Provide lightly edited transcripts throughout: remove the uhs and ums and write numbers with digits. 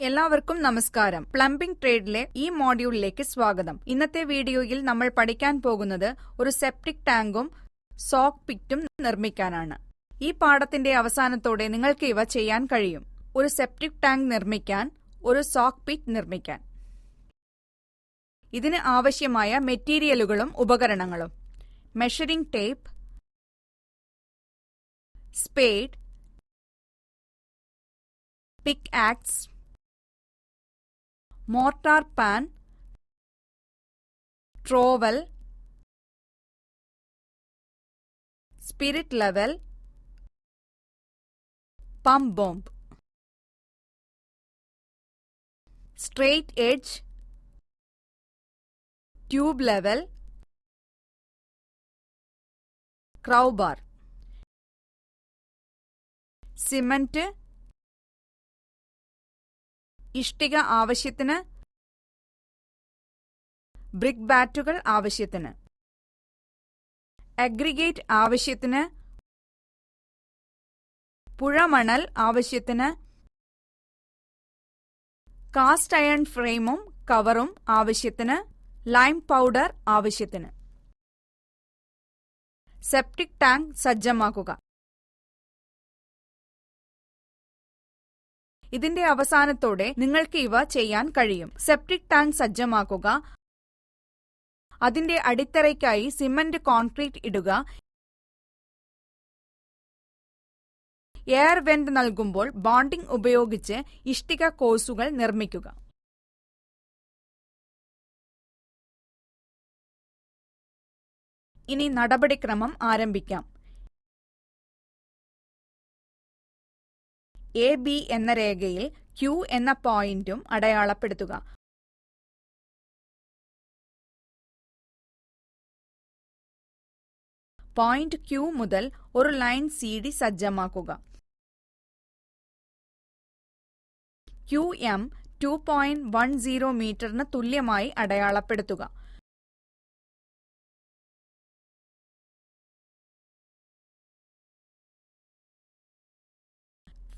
എല്ലാവർക്കും നമസ്കാരം. പ്ലംബിംഗ് ട്രേഡിലെ ഈ മോഡ്യൂളിലേക്ക് സ്വാഗതം. ഇന്നത്തെ വീഡിയോയിൽ നമ്മൾ പഠിക്കാൻ പോകുന്നത് ഒരു സെപ്റ്റിക് ടാങ്കും സോക്ക് പിറ്റും നിർമ്മിക്കാനാണ്. ഈ പാഠത്തിന്റെ അവസാനത്തോടെ നിങ്ങൾക്ക് ഇവ ചെയ്യാൻ കഴിയും. ഒരു സെപ്റ്റിക് ടാങ്ക് നിർമ്മിക്കാൻ, ഒരു സോക്ക് പിറ്റ് നിർമ്മിക്കാൻ. ഇതിന് ആവശ്യമായ മെറ്റീരിയലുകളും ഉപകരണങ്ങളും: measuring tape, spade, pick axe, mortar pan, trowel, spirit level, plumb ബോംബ്, straight edge, tube level, crowbar, cement, ഇഷ്ടിക ആവശ്യത്തിന്, ബ്രിക്ക് ബാറ്റുകൾ ആവശ്യത്തിന്, അഗ്രിഗേറ്റ് ആവശ്യത്തിന്, പുഴമണൽ ആവശ്യത്തിന്, കാസ്റ്റ് അയൺ ഫ്രെയിമും കവറും ആവശ്യത്തിന്, ലൈം പൗഡർ ആവശ്യത്തിന്. സെപ്റ്റിക് ടാങ്ക് സജ്ജമാക്കുക. ഇതിന്റെ അവസാനത്തോടെ നിങ്ങൾക്ക് ഇവ ചെയ്യാൻ കഴിയും. സെപ്റ്റിക് ടാങ്ക് സജ്ജമാക്കുക. അതിന്റെ അടിത്തറയ്ക്കായി സിമന്റ് കോൺക്രീറ്റ് ഇടുക. എയർ വെന്റ് നൽകുമ്പോൾ ബോണ്ടിംഗ് ഉപയോഗിച്ച് ഇഷ്ടിക കോസുകൾ നിർമ്മിക്കുക. ഇനി നടപടിക്രമം ആരംഭിക്കാം. AB എന്ന രേഖയിൽ Q എന്ന പോയിന്റും അടയാളപ്പെടുത്തുക. പോയിന്റ് Q മുതൽ ഒരു ലൈൻ CD സജ്ജമാക്കുക. QM 2.10 മീറ്ററിന് തുല്യമായി അടയാളപ്പെടുത്തുക.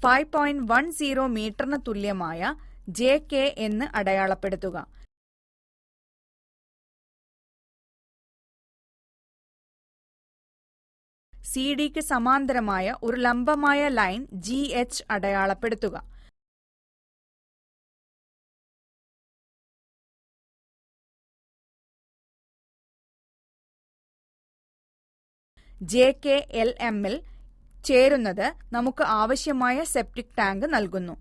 .10 മീറ്ററിന് തുല്യമായ JK എന്ന് അടയാളപ്പെടുത്തുക. CDക്ക് സമാന്തരമായ ഒരു ലംബമായ ലൈൻ GH അടയാളപ്പെടുത്തുക. JK LMൽ ചേരുന്നത് നമുക്ക് ആവശ്യമായ സെപ്റ്റിക് ടാങ്ക് നൽകുന്നു.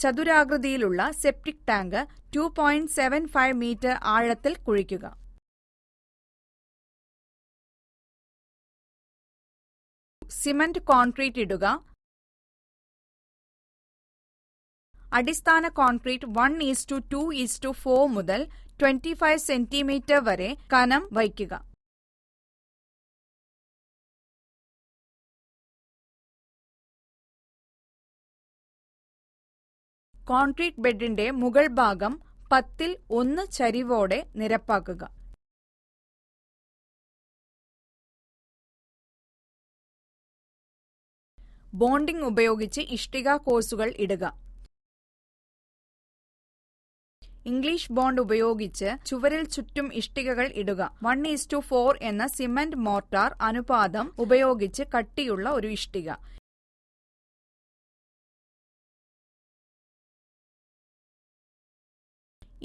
ചതുരാകൃതിയിലുള്ള സെപ്റ്റിക് ടാങ്ക് 2.75 മീറ്റർ ആഴത്തിൽ കുഴിക്കുക. സിമന്റ് കോൺക്രീറ്റ് ഇടുക. അടിസ്ഥാന കോൺക്രീറ്റ് 1:2:4 മുതൽ 25 സെന്റിമീറ്റർ വരെ കനം വയ്ക്കുക. കോൺക്രീറ്റ് ബെഡിന്റെ മുകൾ ഭാഗം 10:1 ചരിവോടെ നിരപ്പാക്കുക. ബോണ്ടിംഗ് ഉപയോഗിച്ച് ഇഷ്ടിക കോസുകൾ ഇടുക. ഇംഗ്ലീഷ് ബോണ്ട് ഉപയോഗിച്ച് ചുവരിൽ ചുറ്റും ഇഷ്ടികകൾ ഇടുക. 1:4 എന്ന സിമന്റ് മോർട്ടാർ അനുപാതം ഉപയോഗിച്ച് കട്ടിയുള്ള ഒരു ഇഷ്ടിക.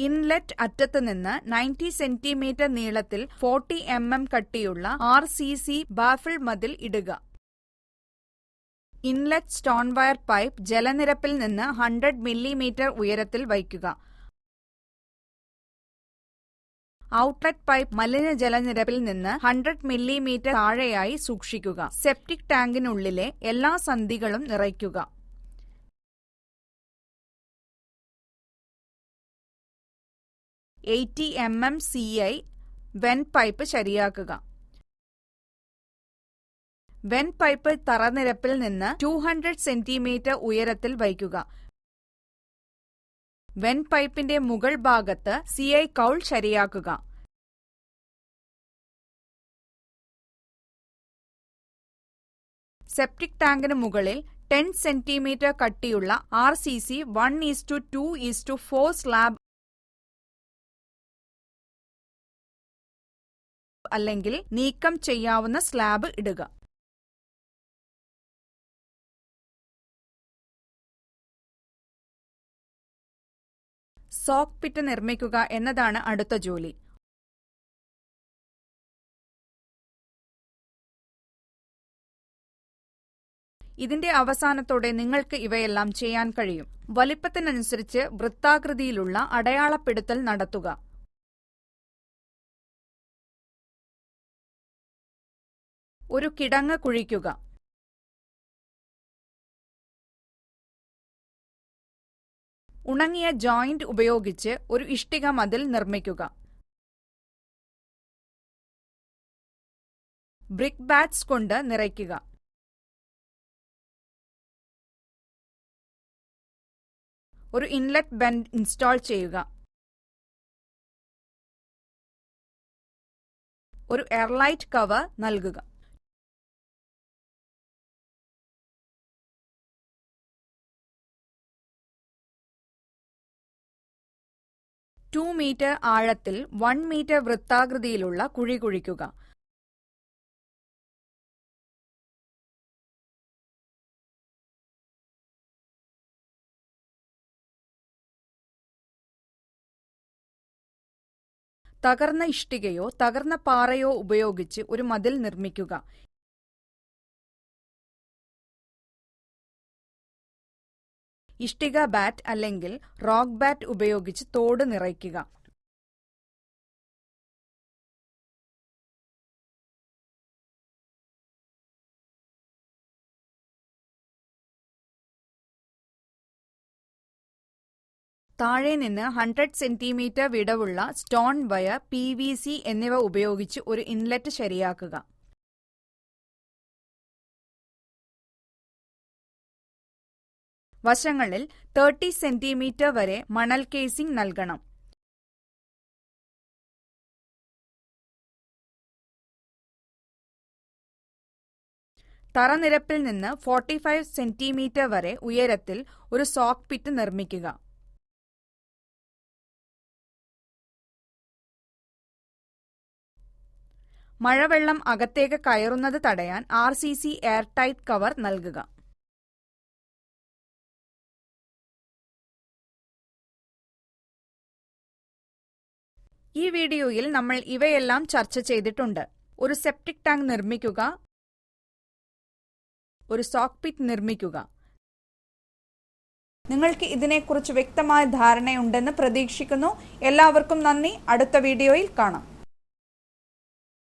ഇൻലെറ്റ് അറ്റത്ത് നിന്ന് 90 സെന്റിമീറ്റർ നീളത്തിൽ 40 mm കട്ടിയുള്ള RCC ബാഫിൾ മതിൽ ഇടുക. ഇൻലെറ്റ് സ്റ്റോൺ വയർ പൈപ്പ് ജലനിരപ്പിൽ നിന്ന് 100 മില്ലിമീറ്റർ ഉയരത്തിൽ വയ്ക്കുക. ഔട്ട്ലെറ്റ് പൈപ്പ് മലിനജലനിരപ്പിൽ നിന്ന് 100 മില്ലിമീറ്റർ താഴെയായി സൂക്ഷിക്കുക. സെപ്റ്റിക് ടാങ്കിനുള്ളിലെ എല്ലാ സന്ധികളും നിറയ്ക്കുക. 80 mm CI വെന്റ് പൈപ്പ് ശരിയാക്കുക. വെന്റ് പൈപ്പ് തറനിരപ്പിൽ നിന്ന് 200 സെന്റിമീറ്റർ ഉയരത്തിൽ വയ്ക്കുക. വെന്റ് പൈപ്പിന്റെ മുകൾ ഭാഗത്ത് CI കൗൾ ശരിയാക്കുക. സെപ്റ്റിക് ടാങ്കിന് മുകളിൽ 10 സെന്റിമീറ്റർ കട്ടിയുള്ള RCC 1:2:4 സ്ലാബ് അല്ലെങ്കിൽ നീക്കം ചെയ്യാവുന്ന സ്ലാബ് ഇടുക. സോക്ക് പിറ്റ് നിർമ്മിക്കുക എന്നതാണ് അടുത്ത ജോലി. ഇതിന്റെ അവസാനത്തോടെ നിങ്ങൾക്ക് ഇവയെല്ലാം ചെയ്യാൻ കഴിയും. വലിപ്പത്തിനനുസരിച്ച് വൃത്താകൃതിയിലുള്ള അടയാളപ്പെടുത്തൽ നടത്തുക. ഒരു കിടങ്ങ് കുഴിക്കുക. ഉണങ്ങിയ ജോയിന്റ് ഉപയോഗിച്ച് ഒരു ഇഷ്ടിക മതിൽ നിർമ്മിക്കുക. ബ്രിക്ക് ബാറ്റ്സ് കൊണ്ട് നിറയ്ക്കുക. ഒരു ഇൻലെറ്റ് ബെൻഡ് ഇൻസ്റ്റാൾ ചെയ്യുക. ഒരു എയർലൈറ്റ് കവർ നൽകുക. ടു മീറ്റർ ആഴത്തിൽ 1 മീറ്റർ വൃത്താകൃതിയിലുള്ള കുഴി കുഴിക്കുക. തകർന്ന ഇഷ്ടികയോ തകർന്ന പാറയോ ഉപയോഗിച്ച് ഒരു മതിൽ നിർമ്മിക്കുക. ഇഷ്ടിക ബാറ്റ് അല്ലെങ്കിൽ റോക്ക് ബാറ്റ് ഉപയോഗിച്ച് തോട് നിറയ്ക്കുക. താഴെ നിന്ന് 100 സെന്റിമീറ്റർ വിടവുള്ള സ്റ്റോൺ വയർ, PVC എന്നിവ ഉപയോഗിച്ച് ഒരു ഇൻലെറ്റ് ശരിയാക്കുക. വശങ്ങളിൽ 30 സെന്റിമീറ്റർ വരെ മണൽ കേസിംഗ് നൽകണം. തറനിരപ്പിൽ നിന്ന് 45 സെന്റിമീറ്റർ വരെ ഉയരത്തിൽ ഒരു സോക്ക് പിറ്റ് നിർമ്മിക്കുക. മഴവെള്ളം അകത്തേക്ക് കയറുന്നത് തടയാൻ RCC എയർ ടൈറ്റ് കവർ നൽകുക. ഈ വീഡിയോയിൽ നമ്മൾ ഇവയെല്ലാം ചർച്ച ചെയ്തിട്ടുണ്ട്. ഒരു സെപ്റ്റിക് ടാങ്ക് നിർമ്മിക്കുക, ഒരു സോക്ക് പിറ്റ് നിർമ്മിക്കുക. നിങ്ങൾക്ക് ഇതിനെക്കുറിച്ച് വ്യക്തമായ ധാരണയുണ്ടെന്ന് പ്രതീക്ഷിക്കുന്നു. എല്ലാവർക്കും നന്ദി. അടുത്ത വീഡിയോയിൽ കാണാം.